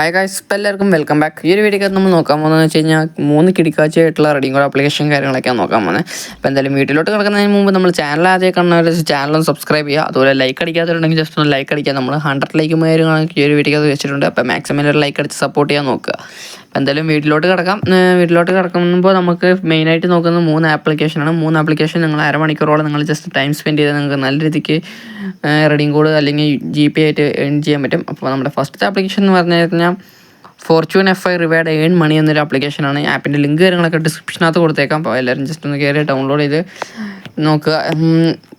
Hi guys, ഇപ്പോൾ എല്ലാവർക്കും welcome back. ഈ ഒരു വീഡിയോക്കകത്ത് നമ്മൾ നോക്കാൻ പോകുന്നതെന്ന് വെച്ച് കഴിഞ്ഞാൽ 3 കിടിക്കാഴ്ചയായിട്ടുള്ള റെഡിയും കൂടെ ആപ്ലിക്കേഷൻ കാര്യങ്ങളൊക്കെയാണ് നോക്കാൻ പോകുന്നത്. അപ്പോൾ എന്തായാലും വീട്ടിലോട്ട് കിടക്കുന്നതിന് മുമ്പ് നമ്മൾ ചാനൽ ആദ്യം കാണുന്നവർ ചാനലൊന്ന് സബ്സ്ക്രൈബ് ചെയ്യുക. അതുപോലെ ലൈക്ക് അടിക്കാത്തവരുണ്ടെങ്കിൽ ജസ്റ്റ് ഒന്ന് ലൈക്ക് അടിക്കുക. നമ്മൾ 100 ലൈക്ക് കാര്യങ്ങളൊക്കെ ഈ ഒരു വീഡിയോക്കകത്ത് വെച്ചിട്ടുണ്ട്. അപ്പോൾ മാക്സിമം ഒരു ലൈക്ക് അടിച്ച് സപ്പോർട്ട് ചെയ്യാൻ നോക്കുക. അപ്പോൾ എന്തായാലും വീട്ടിലോട്ട് കിടക്കുമ്പോൾ നമുക്ക് മെയിനായിട്ട് നോക്കുന്നത് 3 ആപ്ലിക്കേഷനാണ്. 3 ആപ്ലിക്കേഷൻ നിങ്ങൾ അരമണിക്കൂറോളം നിങ്ങൾ ജസ്റ്റ് ടൈം സ്പെൻഡ് ചെയ്താൽ നിങ്ങൾക്ക് നല്ല രീതിക്ക് റെഡിയും കോഡ് അല്ലെങ്കിൽ GP ആയിട്ട് ഏൺ ചെയ്യാൻ പറ്റും. അപ്പോൾ നമ്മുടെ ഫസ്റ്റ് ആപ്ലിക്കേഷൻ എന്ന് പറഞ്ഞു കഴിഞ്ഞാൽ fortune FI reward earn money എന്നൊരു ആപ്ലിക്കേഷനാണ്. ആപ്പിൻ്റെ ലിങ്ക് കാര്യങ്ങളൊക്കെ ഡിസ്ക്രിപ്ഷനകത്ത് കൊടുത്തേക്കാം. അപ്പോൾ എല്ലാവരും ജസ്റ്റ് ഒന്ന് കയറി ഡൗൺലോഡ് ചെയ്ത് നോക്കുക.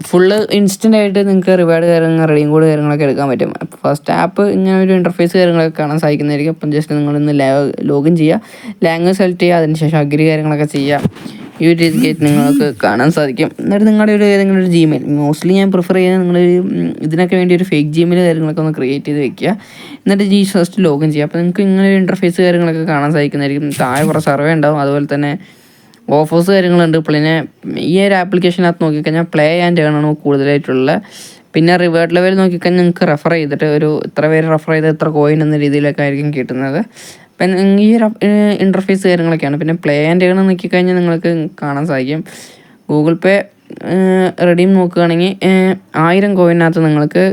ഫുള്ള് ഇൻസ്റ്റൻ്റ് ആയിട്ട് നിങ്ങൾക്ക് റിവാർഡ് കാര്യങ്ങൾ റെഡിയും കോഡ് കാര്യങ്ങളൊക്കെ എടുക്കാൻ പറ്റും. ഫസ്റ്റ് ആപ്പ് ഇങ്ങനെ ഒരു ഇൻ്റർഫേസ് കാര്യങ്ങളൊക്കെ കാണാൻ സാധിക്കുന്നതായിരിക്കും. അപ്പം ജസ്റ്റ് നിങ്ങളൊന്ന് ലോഗിൻ ചെയ്യുക, ലാംഗ്വേജ് സെലക്ട് ചെയ്യുക, അതിനുശേഷം അഗ്രി കാര്യങ്ങളൊക്കെ ചെയ്യുക. ഈ ഒരു രീതിക്കായിട്ട് നിങ്ങൾക്ക് കാണാൻ സാധിക്കും. എന്നിട്ട് നിങ്ങളുടെ ഒരു ഏതെങ്കിലും ഒരു ജിമെയിൽ, മോസ്റ്റ്ലി ഞാൻ പ്രിഫർ ചെയ്യുന്നത് നിങ്ങളൊരു ഇതിനൊക്കെ വേണ്ടി ഒരു ഫേക്ക് ജിമെയിൽ കാര്യങ്ങളൊക്കെ ഒന്ന് ക്രിയേറ്റ് ചെയ്ത് വെക്കുക. എന്നിട്ട് ഫസ്റ്റ് ലോഗിൻ ചെയ്യുക. അപ്പോൾ നിങ്ങൾക്ക് ഇങ്ങനെ ഒരു ഇൻ്റർഫേസ് കാര്യങ്ങളൊക്കെ കാണാൻ സാധിക്കുന്നതായിരിക്കും. താഴെ കുറേ സർവേ ഉണ്ടാവും, അതുപോലെ തന്നെ ഓഫേഴ്സ് കാര്യങ്ങളുണ്ട്. പിന്നെ ഈ ഒരു ആപ്ലിക്കേഷനകത്ത് നോക്കിക്കഴിഞ്ഞാൽ പ്ലേ ആൻഡ് ഏൺ ആണ് കൂടുതലായിട്ടുള്ള. പിന്നെ റിവാർഡ് ലെവൽ നോക്കിക്കഴിഞ്ഞാൽ നിങ്ങൾക്ക് റെഫർ ചെയ്തിട്ട് ഒരു ഇത്ര പേര് റെഫർ ചെയ്ത് ഇത്ര കോയിൻ എന്ന രീതിയിലൊക്കെ ആയിരിക്കും കിട്ടുന്നത്. അപ്പം ഈ ഒരു ഇൻ്റർഫേസ് കാര്യങ്ങളൊക്കെയാണ്. പിന്നെ പ്ലേ ആൻഡ് ഏൺ നോക്കിക്കഴിഞ്ഞാൽ നിങ്ങൾക്ക് കാണാൻ സാധിക്കും. ഗൂഗിൾ പേ റെഡീം നോക്കുകയാണെങ്കിൽ 1000 കോയിനകത്ത് നിങ്ങൾക്ക്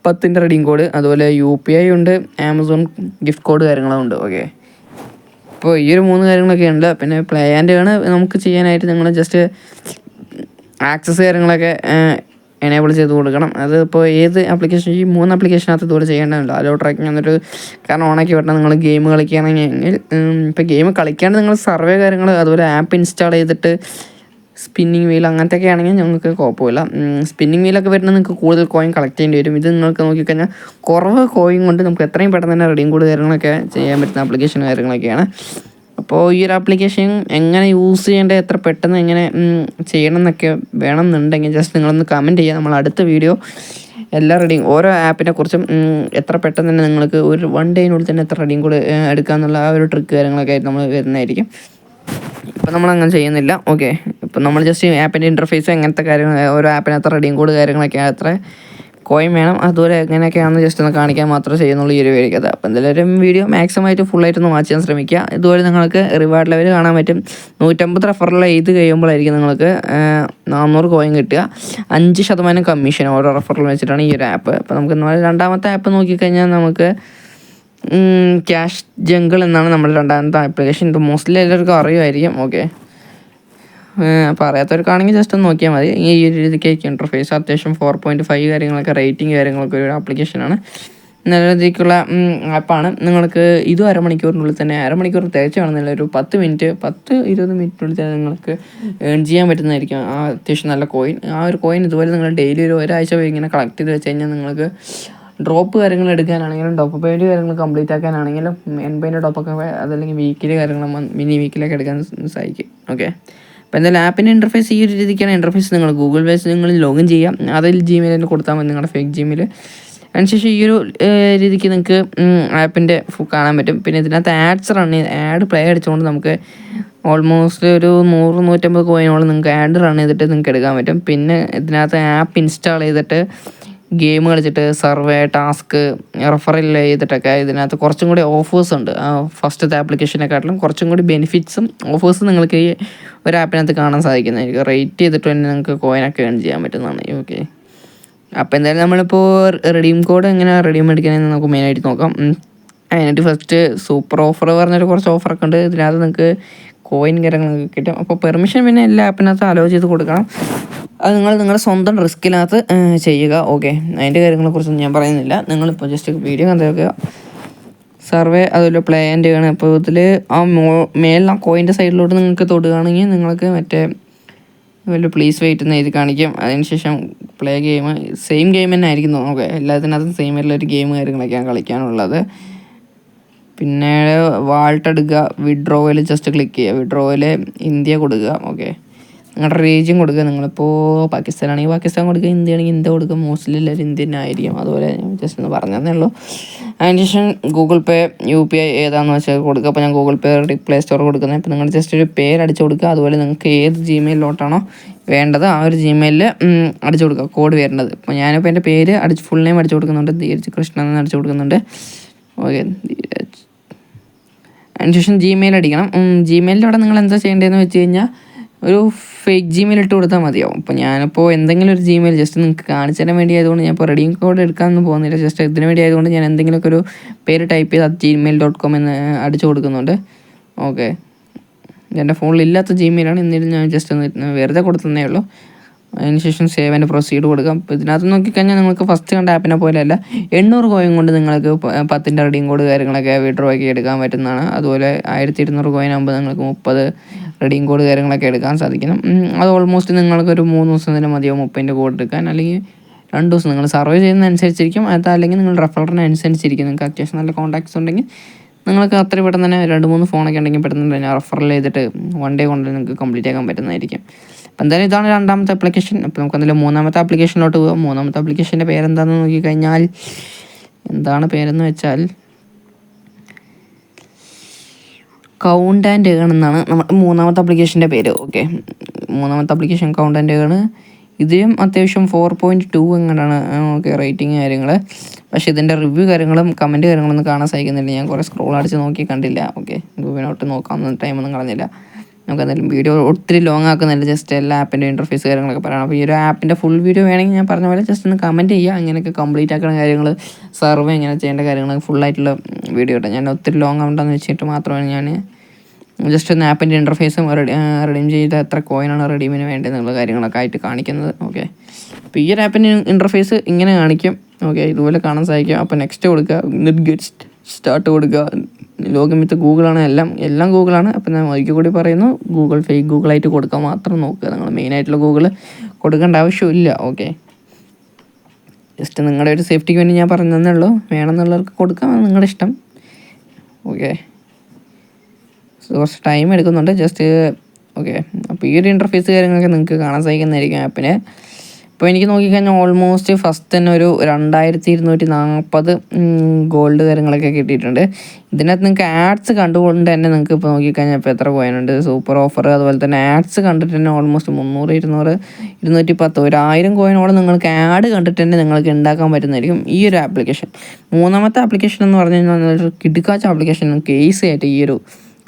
10ൻ്റെ റെഡീം കോഡ്, അതുപോലെ UPI ഉണ്ട്, ആമസോൺ ഗിഫ്റ്റ് കോഡ് കാര്യങ്ങളും ഉണ്ട്. ഓക്കെ, അപ്പോൾ ഈ ഒരു 3 കാര്യങ്ങളൊക്കെ ഉണ്ട്. പിന്നെ പ്ലേ ആൻഡ് ഏൺ നമുക്ക് ചെയ്യാനായിട്ട് നിങ്ങൾ ജസ്റ്റ് ആക്സസ് കാര്യങ്ങളൊക്കെ എനേബിൾ ചെയ്ത് കൊടുക്കണം. അത് ഇപ്പോൾ ഏത് ആപ്ലിക്കേഷൻ, ഈ 3 ആപ്ലിക്കേഷനകത്ത് ഇതുപോലെ ചെയ്യേണ്ടതുണ്ട്. അലോ ട്രാക്കിംഗ് എന്നൊരു കാരണം ഓണാക്കി വിട്ടാൽ നിങ്ങൾ ഗെയിം കളിക്കുകയാണെങ്കിൽ ഇപ്പോൾ ഗെയിം കളിക്കാണ്ട് നിങ്ങൾ സർവേ കാര്യങ്ങൾ, അതുപോലെ ആപ്പ് ഇൻസ്റ്റാൾ ചെയ്തിട്ട് സ്പിന്നിങ് വീൽ അങ്ങനത്തെയൊക്കെ ആണെങ്കിൽ ഞങ്ങൾക്ക് കുഴപ്പമില്ല. സ്പിന്നിങ് വീലൊക്കെ വരുന്നത് നിങ്ങൾക്ക് കൂടുതൽ കോയിൻ കളക്ട് ചെയ്യേണ്ടി വരും. ഇത് നിങ്ങൾക്ക് നോക്കിക്കഴിഞ്ഞാൽ കുറവ് കോയിൻ കൊണ്ട് നമുക്ക് എത്രയും പെട്ടെന്ന് തന്നെ റെഡിയും കോഡ് കാര്യങ്ങളൊക്കെ ചെയ്യാൻ പറ്റുന്ന ആപ്ലിക്കേഷൻ കാര്യങ്ങളൊക്കെയാണ്. അപ്പോൾ ഈ ഒരു ആപ്ലിക്കേഷൻ എങ്ങനെ യൂസ് ചെയ്യേണ്ടത്, എത്ര പെട്ടെന്ന് എങ്ങനെ ചെയ്യണം എന്നൊക്കെ വേണമെന്നുണ്ടെങ്കിൽ ജസ്റ്റ് നിങ്ങളൊന്ന് കമൻറ്റ് ചെയ്യുക. നമ്മൾ അടുത്ത വീഡിയോ എല്ലാ റെഡിയും ഓരോ ആപ്പിനെ കുറിച്ചും എത്ര പെട്ടെന്ന് തന്നെ നിങ്ങൾക്ക് ഒരു 1 ഡേയിനുള്ളിൽ തന്നെ എത്ര റെഡിയും കൂടെ എടുക്കാമെന്നുള്ള ആ ഒരു ട്രിക്ക് കാര്യങ്ങളൊക്കെ ആയിട്ട് നമ്മൾ വരുന്നതായിരിക്കും. ഇപ്പം നമ്മളങ്ങനെ ചെയ്യുന്നില്ല. ഓക്കെ, ഇപ്പം നമ്മൾ ജസ്റ്റ് ആപ്പിൻ്റെ ഇൻ്റർഫേസ് എങ്ങനത്തെ കാര്യങ്ങൾ, ഓരോ ആപ്പിനകത്ത് റെഡിയും കോഡ് കാര്യങ്ങളൊക്കെ എത്ര കോയിൻ വേണം, അതുപോലെ എങ്ങനെയൊക്കെയാണെന്ന് ജസ്റ്റ് ഒന്ന് കാണിക്കാൻ മാത്രമേ ചെയ്യുന്നുള്ളൂ ഈ ഒരു വീഡിയോക്കകത്ത്. അപ്പോൾ എന്തായാലും വീഡിയോ മാക്സിമം ആയിട്ട് ഫുള്ളായിട്ടൊന്ന് വാച്ച് ചെയ്യാൻ ശ്രമിക്കുക. ഇതുപോലെ നിങ്ങൾക്ക് റിവാർഡ് ലെവൽ കാണാൻ പറ്റും. 150 റെഫറൽ ചെയ്ത് കഴിയുമ്പോഴായിരിക്കും നിങ്ങൾക്ക് 400 കോയിൻ കിട്ടുക. 5% കമ്മീഷൻ ഓരോ റെഫറൽ വെച്ചിട്ടാണ് ഈ ഒരു ആപ്പ്. അപ്പോൾ നമുക്ക് രണ്ടാമത്തെ ആപ്പ് നോക്കിക്കഴിഞ്ഞാൽ നമുക്ക് ക്യാഷ് ജംഗിൾ എന്നാണ് നമ്മുടെ രണ്ടാമത്തെ ആപ്ലിക്കേഷൻ. ഇപ്പോൾ മോസ്റ്റ്ലി എല്ലാവർക്കും അറിയുമായിരിക്കും. ഓക്കെ, അപ്പോൾ അറിയാത്തവർക്കാണെങ്കിൽ ജസ്റ്റ് ഒന്ന് നോക്കിയാൽ മതി. ഈ ഒരു രീതിക്കേക്ക് ഇൻ്റർഫേസ് അത്യാവശ്യം 4.5 കാര്യങ്ങളൊക്കെ റേറ്റിംഗ് കാര്യങ്ങളൊക്കെ ഒരു ആപ്ലിക്കേഷനാണ്. നല്ല രീതിക്കുള്ള ആപ്പാണ്. നിങ്ങൾക്ക് ഇതും അരമണിക്കൂറിനുള്ളിൽ തന്നെ, അരമണിക്കൂർ തികച്ചു കാണുന്നില്ല, ഒരു 10-20 മിനിറ്റിനുള്ളിൽ തന്നെ നിങ്ങൾക്ക് ഏൺ ചെയ്യാൻ പറ്റുന്നതായിരിക്കും. അത്യാവശ്യം നല്ല കോയിൻ. ആ ഒരു കോയിൻ ഇതുപോലെ നിങ്ങൾ ഡെയിലി ഒരാഴ്ച പോയി ഇങ്ങനെ കളക്ട് ചെയ്ത് വെച്ച് കഴിഞ്ഞാൽ നിങ്ങൾക്ക് ഡ്രോപ്പ് കാര്യങ്ങൾ എടുക്കാനാണെങ്കിലും ടോപ്പ് പേയ്മെൻറ്റ് കാര്യങ്ങൾ കംപ്ലീറ്റ് ആക്കാനാണെങ്കിലും 80ൻ്റെ ടോപ്പൊക്കെ, അതല്ലെങ്കിൽ വീക്കിലി കാര്യങ്ങൾ മിനി വീക്കിലൊക്കെ എടുക്കാൻ സാധിക്കും. ഓക്കെ, അപ്പോൾ എന്തായാലും ആപ്പിൻ്റെ ഇൻ്റർഫേസ് ഈ ഒരു രീതിക്കാണ്. ഇൻ്റർഫേസ് നിങ്ങൾ ഗൂഗിൾ പേസ് നിങ്ങൾ ലോഗിൻ ചെയ്യാം, അതിൽ ജിമെയിലിൽ കൊടുത്താൽ മതി, നിങ്ങളുടെ ഫേക്ക് ജിമെയിൽ. അതിനുശേഷം ഈ ഒരു രീതിക്ക് നിങ്ങൾക്ക് ആപ്പിൻ്റെ കാണാൻ പറ്റും. പിന്നെ ഇതിനകത്ത് ആഡ് പ്ലേ അടിച്ചുകൊണ്ട് നമുക്ക് ഓൾമോസ്റ്റ് ഒരു 100-150 കോയിനോളം നിങ്ങൾക്ക് ആഡ് റൺ ചെയ്തിട്ട് നിങ്ങൾക്ക് എടുക്കാൻ പറ്റും. പിന്നെ ഇതിനകത്ത് ആപ്പ് ഇൻസ്റ്റാൾ ചെയ്തിട്ട് ഗെയിം കളിച്ചിട്ട് സർവേ, ടാസ്ക്, റെഫറൽ ചെയ്തിട്ടൊക്കെ ഇതിനകത്ത് കുറച്ചും കൂടി ഓഫേഴ്സ് ഉണ്ട്. ഫസ്റ്റത്തെ ആപ്ലിക്കേഷനെക്കാട്ടിലും കുറച്ചും കൂടി ബെനിഫിറ്റ്സും ഓഫേഴ്സും നിങ്ങൾക്ക് ഈ ഒരു ആപ്പിനകത്ത് കാണാൻ സാധിക്കുന്നതായിരിക്കും. റേറ്റ് ചെയ്തിട്ട് തന്നെ നിങ്ങൾക്ക് കോയിനൊക്കെ ഏൺ ചെയ്യാൻ പറ്റുന്നതാണ്. ഓക്കെ, അപ്പോൾ എന്തായാലും നമ്മളിപ്പോൾ റെഡീം കോഡ് എങ്ങനെ റെഡീം എടുക്കണമെന്ന് നമുക്ക് മെയിനായിട്ട് നോക്കാം. അതിനായിട്ട് ഫസ്റ്റ് സൂപ്പർ ഓഫർ പറഞ്ഞൊരു കുറച്ച് ഓഫറൊക്കെ ഉണ്ട്. ഇതിനകത്ത് നിങ്ങൾക്ക് കോയിൻ കാര്യങ്ങളൊക്കെ കിട്ടും. അപ്പോൾ പെർമിഷൻ പിന്നെ എല്ലാ ആപ്പിനകത്ത് അലോ ചെയ്ത് കൊടുക്കണം. അത് നിങ്ങളുടെ സ്വന്തം റിസ്കിനകത്ത് ചെയ്യുക. ഓക്കെ, അതിൻ്റെ കാര്യങ്ങളെക്കുറിച്ചൊന്നും ഞാൻ പറയുന്നില്ല. നിങ്ങളിപ്പോൾ ജസ്റ്റ് വീഡിയോ കണ്ടു വെക്കുക. സർവേ അതുപോലെ പ്ലേ ആൻഡ് ചെയ്യണം. അപ്പോൾ ഇതിൽ ആ മേളിൽ ആ കോയിൻ്റെ സൈഡിലോട്ട് നിങ്ങൾക്ക് തൊടുകയാണെങ്കിൽ നിങ്ങൾക്ക് മറ്റേ വല്ല പ്ലീസ് വെയിറ്റ് എന്ന് എഴുതി കാണിക്കും. അതിനുശേഷം പ്ലേ ഗെയിം, സെയിം ഗെയിം തന്നെ ആയിരിക്കും. ഓക്കെ, എല്ലാത്തിനകത്തും സെയിം ആയിട്ടുള്ളൊരു ഗെയിം കാര്യങ്ങളൊക്കെയാണ് കളിക്കാനുള്ളത്. പിന്നെ വാൾട്ട് എടുക്കുക, വിഡ്രോവൽ ജസ്റ്റ് ക്ലിക്ക് ചെയ്യുക, വിഡ്രോവൽ ഇന്ത്യ കൊടുക്കുക. ഓക്കെ, നിങ്ങളുടെ റീജിയൻ കൊടുക്കുക. നിങ്ങളിപ്പോൾ പാകിസ്ഥാനാണെങ്കിൽ പാകിസ്ഥാൻ കൊടുക്കുക, ഇന്ത്യ ആണെങ്കിൽ ഇന്ത്യ കൊടുക്കുക. മോസ്റ്റ്ലി എല്ലാവരും ഇന്ത്യൻ ആയിരിക്കും. അതുപോലെ ജസ്റ്റ് ഒന്ന് പറഞ്ഞതേ ഉള്ളൂ. അതിനുശേഷം ഗൂഗിൾ പേ, UPI ഏതാണെന്ന് വെച്ചാൽ കൊടുക്കുക. അപ്പോൾ ഞാൻ ഗൂഗിൾ പേ പ്ലേ സ്റ്റോർ കൊടുക്കുന്നത്. അപ്പോൾ നിങ്ങൾ ജസ്റ്റ് ഒരു പേര് അടിച്ചു കൊടുക്കുക. അതുപോലെ നിങ്ങൾക്ക് ഏത് ജിമെയിലോട്ടാണോ വേണ്ടത് ആ ഒരു ജിമെയിലിൽ അടിച്ചു കൊടുക്കുക കോഡ് വരേണ്ടത്. ഇപ്പോൾ ഞാനിപ്പോൾ എൻ്റെ പേര് ഫുൾ നെയിം അടിച്ചു കൊടുക്കുന്നുണ്ട്, ധീരജ് കൃഷ്ണൻ എന്ന് അടിച്ചു കൊടുക്കുന്നുണ്ട്. ഓക്കെ. അതിനുശേഷം ജിമെയിൽ അടിക്കണം. ജിമെയിലിൻ്റെ അവിടെ നിങ്ങൾ എന്താ ചെയ്യേണ്ടതെന്ന് വെച്ച് കഴിഞ്ഞാൽ ഒരു ഫേക്ക് ജിമെയിൽ ഇട്ട് കൊടുത്താൽ മതിയാവും. അപ്പോൾ ഞാനിപ്പോൾ എന്തെങ്കിലും ഒരു ജിമെയിൽ ജസ്റ്റ് നിങ്ങൾക്ക് കാണിച്ചു തരാൻ വേണ്ടി ആയതുകൊണ്ട് ഞാൻ ഇപ്പോൾ റെഡീം കോഡ് എടുക്കാനൊന്നും പോകുന്നില്ല. ജസ്റ്റ് ഇതിന് വേണ്ടി ആയതുകൊണ്ട് ഞാൻ എന്തെങ്കിലുമൊക്കെ ഒരു പേര് ടൈപ്പ് ചെയ്ത് gmail.com എന്ന് അടിച്ചു കൊടുക്കുന്നുണ്ട്. ഓക്കെ, എൻ്റെ ഫോണിൽ ഇല്ലാത്ത ജിമെയിലാണ്, എന്നിട്ട് ഞാൻ ജസ്റ്റ് ഒന്ന് വെറുതെ കൊടുത്തതേ ഉള്ളൂ. അതിനുശേഷം സേവ് ആൻഡ് പ്രൊസീഡ് കൊടുക്കാം. അപ്പോൾ ഇതിനകത്ത് നോക്കിക്കഴിഞ്ഞാൽ നിങ്ങൾക്ക് ഫസ്റ്റ് കണ്ട ആപ്പിനെ പോലെയല്ല 800 കോയിൻ കൊണ്ട് നിങ്ങൾക്ക് 10ൻ്റെ റെഡീം കോഡ് കാര്യങ്ങളൊക്കെ വിഡ്രോ ആക്കി എടുക്കാൻ പറ്റുന്നതാണ്. അതുപോലെ 1200 കോയിൻ ആകുമ്പോൾ നിങ്ങൾക്ക് 30 റെഡീം കോഡ് കാര്യങ്ങളൊക്കെ എടുക്കാൻ സാധിക്കണം. അത് ഓൾമോസ്റ്റ് നിങ്ങൾക്കൊരു 3 ദിവസം തന്നെ മതിയോ 30ൻ്റെ കോഡ് എടുക്കാൻ, അല്ലെങ്കിൽ 2 ദിവസം നിങ്ങൾ സർവേ ചെയ്യുന്നതനുസരിച്ചിരിക്കും. അതല്ലെങ്കിൽ നിങ്ങൾ റെഫറിനനുസരിച്ചിരിക്കും. നിങ്ങൾക്ക് അത്യാവശ്യം നല്ല കോൺടാക്ട്സ് ഉണ്ടെങ്കിൽ നിങ്ങൾക്ക് അത്ര പെട്ടെന്ന് തന്നെ 2-3 ഫോണൊക്കെ ഉണ്ടെങ്കിൽ പെട്ടെന്ന് തന്നെ റെഫറൽ ചെയ്തിട്ട് 1 ഡേ കൊണ്ട് നിങ്ങൾക്ക് കംപ്ലീറ്റ് ആക്കാൻ പറ്റുന്നതായിരിക്കും. അപ്പോൾ എന്തായാലും ഇതാണ് രണ്ടാമത്തെ ആപ്ലിക്കേഷൻ. അപ്പോൾ നമുക്ക് എന്തായാലും മൂന്നാമത്തെ ആപ്ലിക്കേഷനിലോട്ട് പോകാം. മൂന്നാമത്തെ ആപ്ലിക്കേഷൻ്റെ പേരെന്താണെന്ന് നോക്കിക്കഴിഞ്ഞാൽ, എന്താണ് പേരെന്ന് വെച്ചാൽ കൗണ്ട് ആൻഡ് ഏൺ എന്നാണ് നമ്മുടെ മൂന്നാമത്തെ ആപ്ലിക്കേഷൻ്റെ പേര്. ഓക്കെ, മൂന്നാമത്തെ ആപ്ലിക്കേഷൻ കൗണ്ട് ആൻഡ് ഏൺ. ഇതിലും അത്യാവശ്യം 4.2 എങ്ങനെയാണ് ഓക്കെ റേറ്റിംഗ് കാര്യങ്ങൾ. പക്ഷേ ഇതിൻ്റെ റിവ്യൂ കാര്യങ്ങളും കമൻറ്റ് കാര്യങ്ങളൊന്നും കാണാൻ സാധിക്കുന്നില്ല. ഞാൻ കുറേ സ്ക്രോൾ അടിച്ച് നോക്കി കണ്ടില്ല. ഓക്കെ, ഗൂഗിളിനോട്ട് നോക്കാവുന്ന ടൈമൊന്നും കളഞ്ഞില്ല. നമുക്ക് എന്തായാലും വീഡിയോ ഒത്തിരി ലോങ് ആക്കുന്നില്ല, ജസ്റ്റ് എല്ലാ ആപ്പിൻ്റെ ഇൻ്റർഫേസ് കാര്യങ്ങളൊക്കെ പറയണം. അപ്പോൾ ഈ ഒരു ആപ്പിൻ്റെ ഫുൾ വീഡിയോ വേണമെങ്കിൽ ഞാൻ പറഞ്ഞ പോലെ ജസ്റ്റ് ഒന്ന് കമൻറ്റ് ചെയ്യുക. അങ്ങനെയൊക്കെ കംപ്ലീറ്റ് ആക്കുന്ന കാര്യങ്ങൾ, സർവേ എങ്ങനെ ചെയ്യേണ്ട കാര്യങ്ങൾ ഫുള്ളായിട്ടുള്ള വീഡിയോ ഇട്ടാൽ ഞാൻ ഒത്തിരി ലോങ് ആവണ്ടെന്ന് വെച്ചിട്ട് മാത്രമാണ് ഞാൻ ജസ്റ്റ് ഒന്ന് ആപ്പിൻ്റെ ഇൻ്റർഫേസും റെഡീം ചെയ്ത എത്ര കോയിനാണ് റെഡീമിന് വേണ്ടതെന്നുള്ള കാര്യങ്ങളൊക്കെ ആയിട്ട് കാണിക്കുന്നത്. ഓക്കെ, അപ്പോൾ ഈ ഒരു ആപ്പിൻ്റെ ഇൻ്റർഫേസ് ഇങ്ങനെ കാണിക്കും. ഓക്കെ, ഇതുപോലെ കാണാൻ സാധിക്കും. അപ്പോൾ നെക്സ്റ്റ് കൊടുക്കുക, നെറ്റ് ഗെറ്റ് സ്റ്റാർട്ട് കൊടുക്കുക. ലോഗിൻ വിത്ത് ഗൂഗിളാണ്, എല്ലാം ഗൂഗിളാണ്. അപ്പോൾ ഞാൻ ഒരിക്കൽ കൂടി പറയുന്നു, ഗൂഗിൾ ഫേക്ക് ഗൂഗിളായിട്ട് കൊടുക്കാൻ മാത്രം നോക്കുക. നിങ്ങൾ മെയിനായിട്ടുള്ള ഗൂഗിൾ കൊടുക്കേണ്ട ആവശ്യമില്ല. ഓക്കെ, ജസ്റ്റ് നിങ്ങളുടെ ഒരു സേഫ്റ്റിക്ക് വേണ്ടി ഞാൻ പറഞ്ഞതേ ഉള്ളൂ. വേണമെന്നുള്ളവർക്ക് കൊടുക്കാം, നിങ്ങളുടെ ഇഷ്ടം. ഓക്കെ, കുറച്ച് ടൈം എടുക്കുന്നുണ്ട് ജസ്റ്റ്. ഓക്കെ, അപ്പോൾ ഈ ഒരു ഇൻ്റർഫേസ് കാര്യങ്ങളൊക്കെ നിങ്ങൾക്ക് കാണാൻ സാധിക്കുന്നതായിരിക്കും ആപ്പിന്. ഇപ്പോൾ എനിക്ക് നോക്കിക്കഴിഞ്ഞാൽ ഓൾമോസ്റ്റ് ഫസ്റ്റ് തന്നെ ഒരു 2240 ഗോൾഡ് കാര്യങ്ങളൊക്കെ കിട്ടിയിട്ടുണ്ട്. ഇതിനകത്ത് നിങ്ങൾക്ക് ആഡ്സ് കണ്ടുകൊണ്ട് തന്നെ നിങ്ങൾക്ക് ഇപ്പോൾ നോക്കിക്കഴിഞ്ഞാൽ ഇപ്പോൾ എത്ര കോയിനുണ്ട്, സൂപ്പർ ഓഫർ, അതുപോലെ തന്നെ ആഡ്സ് കണ്ടിട്ട് തന്നെ ഓൾമോസ്റ്റ് 300, 200, 210, 1000 കോയിനോളം നിങ്ങൾക്ക് ആഡ് കണ്ടിട്ട് തന്നെ നിങ്ങൾക്ക് ഉണ്ടാക്കാൻ പറ്റുന്നതായിരിക്കും ഈ ഒരു ആപ്ലിക്കേഷൻ. മൂന്നാമത്തെ ആപ്ലിക്കേഷൻ എന്ന് പറഞ്ഞു കഴിഞ്ഞാൽ കിടുക്കാച്ച ആപ്ലിക്കേഷൻ, നിങ്ങൾക്ക് ഈസി ആയിട്ട് ഈ ഒരു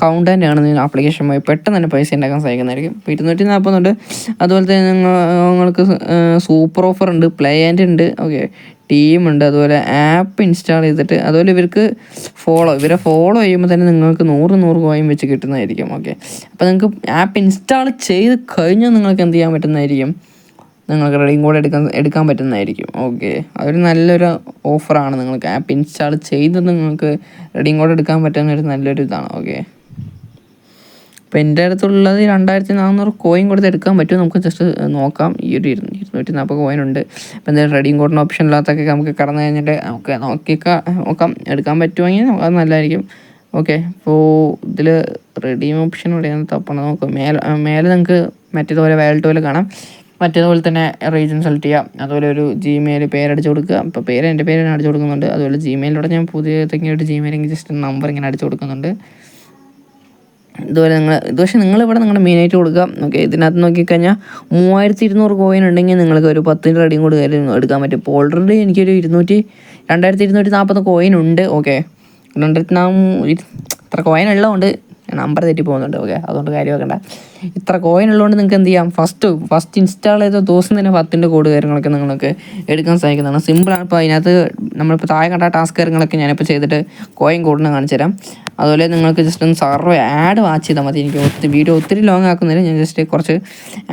കൗണ്ട് ആൻഡ് ആണ് ആപ്ലിക്കേഷൻ വഴി പെട്ടെന്ന് തന്നെ പൈസ ഉണ്ടാക്കാൻ സാധിക്കുന്നതായിരിക്കും. ഇപ്പോൾ 240 ഉണ്ട്. അതുപോലെ തന്നെ നിങ്ങൾക്ക് സൂപ്പർ ഓഫർ ഉണ്ട്, പ്ലേ ആൻഡ് ഉണ്ട്. ഓക്കെ, ടീമുണ്ട്, അതുപോലെ ആപ്പ് ഇൻസ്റ്റാൾ ചെയ്തിട്ട്, അതുപോലെ ഇവരെ ഫോളോ ചെയ്യുമ്പോൾ തന്നെ നിങ്ങൾക്ക് 100 കോയിൻ വെച്ച് കിട്ടുന്നതായിരിക്കും. ഓക്കെ, അപ്പോൾ നിങ്ങൾക്ക് ആപ്പ് ഇൻസ്റ്റാൾ ചെയ്ത് കഴിഞ്ഞാൽ നിങ്ങൾക്ക് എന്ത് ചെയ്യാൻ പറ്റുന്നതായിരിക്കും, നിങ്ങൾക്ക് റെഡീം കോഡ് എടുക്കാൻ പറ്റുന്നതായിരിക്കും. ഓക്കെ, അതൊരു നല്ലൊരു ഓഫറാണ്. നിങ്ങൾക്ക് ആപ്പ് ഇൻസ്റ്റാൾ ചെയ്ത് നിങ്ങൾക്ക് റെഡീം കോഡ് എടുക്കാൻ പറ്റുന്ന ഒരു നല്ലൊരു ഇതാണ്. ഓക്കെ, അപ്പോൾ എൻ്റെ അടുത്തുള്ളത് 2400 കോയിൻ കൊടുത്ത് എടുക്കാൻ പറ്റും. നമുക്ക് ജസ്റ്റ് നോക്കാം. ഈ ഒരു 240 കോയിൻ ഉണ്ട്. അപ്പോൾ എന്തായാലും റെഡീം കോഡിന് ഓപ്ഷൻ ഇല്ലാത്തൊക്കെ നമുക്ക് കടന്നു കഴിഞ്ഞിട്ട് നമുക്ക് നോക്കാം എടുക്കാൻ പറ്റുമെങ്കിൽ അത് നല്ലതായിരിക്കും. ഓക്കെ, അപ്പോൾ ഇതിൽ റെഡീം ഓപ്ഷൻ ഇവിടെയാണ് തപ്പണം. നോക്കാം മേലെ നിങ്ങൾക്ക് മറ്റേതുപോലെ വാലറ്റ് പോലെ കാണാം. മറ്റേതുപോലെ തന്നെ റീജൻ സെലക്ട് ചെയ്യാം. അതുപോലെ ഒരു ജിമെയിൽ പേരടിച്ച് കൊടുക്കുക. അപ്പോൾ എൻ്റെ പേര് അടിച്ചു കൊടുക്കുന്നുണ്ട്. അതുപോലെ ജിമെയിലൂടെ ഞാൻ പുതിയ തെങ്ങിയിട്ട് ജിമെയിലെങ്കിൽ ജസ്റ്റ് നമ്പർ ഇങ്ങനെ അടിച്ചു കൊടുക്കുന്നുണ്ട്. ഇതുപോലെ പക്ഷേ നിങ്ങളിവിടെ നിങ്ങളുടെ മെയിനായിട്ട് കൊടുക്കുക. ഓക്കെ, ഇതിനകത്ത് നോക്കിക്കഴിഞ്ഞാൽ 3200 കോയിൻ ഉണ്ടെങ്കിൽ നിങ്ങൾക്ക് ഒരു 10 റെഡീം കോഡ് കാര്യം എടുക്കാൻ പറ്റും. ഇപ്പോൾ ഓൾറെഡി എനിക്കൊരു 2240 കോയിൻ ഉണ്ട്. ഓക്കെ, 240 ഇത്ര കോയിൻ ഉള്ളതുകൊണ്ട് നമ്പർ തെറ്റി പോകുന്നുണ്ട്. ഓക്കെ, അതുകൊണ്ട് കാര്യമാക്കണ്ട. ഇത്ര കോയിൻ ഉള്ളതുകൊണ്ട് നിങ്ങൾക്ക് എന്ത് ചെയ്യാം, ഫസ്റ്റ് ഇൻസ്റ്റാൾ ചെയ്ത ദിവസം തന്നെ 10ൻ്റെ കോഡ് കാര്യങ്ങളൊക്കെ നിങ്ങൾക്ക് എടുക്കാൻ സാധിക്കുന്നതാണ്. സിമ്പിളാണ്. ഇപ്പോൾ അതിനകത്ത് നമ്മളിപ്പോൾ താഴെ കണ്ട ടാസ്ക് കാര്യങ്ങളൊക്കെ ഞാനിപ്പോൾ ചെയ്തിട്ട് കോയിൻ കോഡിന് കാണിച്ചു തരാം. അതുപോലെ നിങ്ങൾക്ക് ജസ്റ്റ് ഒന്ന് സർവേ ആഡ് വാച്ച് ചെയ്താൽ മതി. എനിക്ക് വീഡിയോ ഒത്തിരി ലോങ് ആക്കുന്നില്ല. ഞാൻ ജസ്റ്റ് കുറച്ച്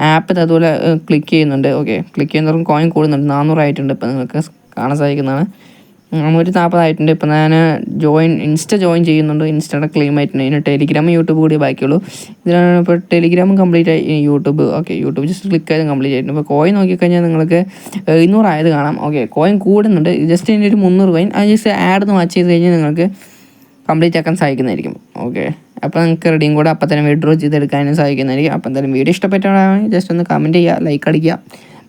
ആപ്പ് അതുപോലെ ക്ലിക്ക് ചെയ്യുന്നുണ്ട്. ഓക്കെ, ക്ലിക്ക് ചെയ്യുന്നവർക്ക് കോയിൻ കൂടുന്നുണ്ട്. 400 ആയിട്ടുണ്ട്. ഇപ്പോൾ നിങ്ങൾക്ക് കാണാൻ സാധിക്കുന്നതാണ്. 140 ആയിട്ടുണ്ട്. ഇപ്പോൾ ഞാൻ ഇൻസ്റ്റ ജോയിൻ ചെയ്യുന്നുണ്ട്. ഇൻസ്റ്റയുടെ ക്ലെയിം ആയിട്ടുണ്ട്. ഇതിന് ടെലിഗ്രാം യൂട്യൂബ് കൂടി ബാക്കിയുള്ളൂ. ഇതിലാണ് ഇപ്പോൾ ടെലിഗ്രാമും കംപ്ലീറ്റ് ആയി. യൂട്യൂബ് ജസ്റ്റ് ക്ലിക്ക് ചെയ്ത് കംപ്ലീറ്റ് ആയിട്ടുണ്ട്. ഇപ്പോൾ കോയിൻ നോക്കിക്കഴിഞ്ഞാൽ നിങ്ങൾക്ക് 200 ആയത് കാണാം. ഓക്കെ, കോയിൻ കൂടുന്നുണ്ട്. ജസ്റ്റ് ഇതിൻ്റെ ഒരു 300 കോയിൻ അത് ജസ്റ്റ് ആഡ് ഒന്ന് വാച്ച് ചെയ്ത് കഴിഞ്ഞാൽ നിങ്ങൾക്ക് കംപ്ലീറ്റ് ആക്കാൻ സാധിക്കുന്നതായിരിക്കും. ഓക്കെ, അപ്പോൾ നിങ്ങൾക്ക് റെഡീം കോഡ് അപ്പം തന്നെ വിഡ്രോ ചെയ്തെടുക്കാനും സാധിക്കുന്നതായിരിക്കും. അപ്പോൾ എന്തായാലും വീഡിയോ ഇഷ്ടപ്പെട്ടാണെങ്കിൽ ജസ്റ്റ് ഒന്ന് കമൻറ്റ് ചെയ്യുക, ലൈക്ക് അടിക്കുക,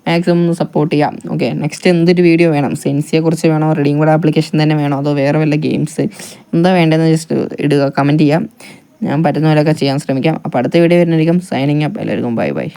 മാക്സിമം ഒന്ന് സപ്പോർട്ട് ചെയ്യാം. ഓക്കെ, നെക്സ്റ്റ് എന്തൊരു വീഡിയോ വേണം, സെൻസിയെക്കുറിച്ച് വേണോ, റെഡീം കോഡ് ആപ്ലിക്കേഷൻ തന്നെ വേണോ, അതോ വേറെ വല്ല ഗെയിംസ് എന്താ വേണ്ടതെന്ന് ജസ്റ്റ് ഇടുക, കമൻറ്റ് ചെയ്യാം. ഞാൻ പറ്റുന്ന പോലെയൊക്കെ ചെയ്യാൻ ശ്രമിക്കാം. അപ്പോൾ അടുത്ത വീഡിയോ വരുന്നതായിരിക്കും. Signing up. എല്ലാവർക്കും ബൈ.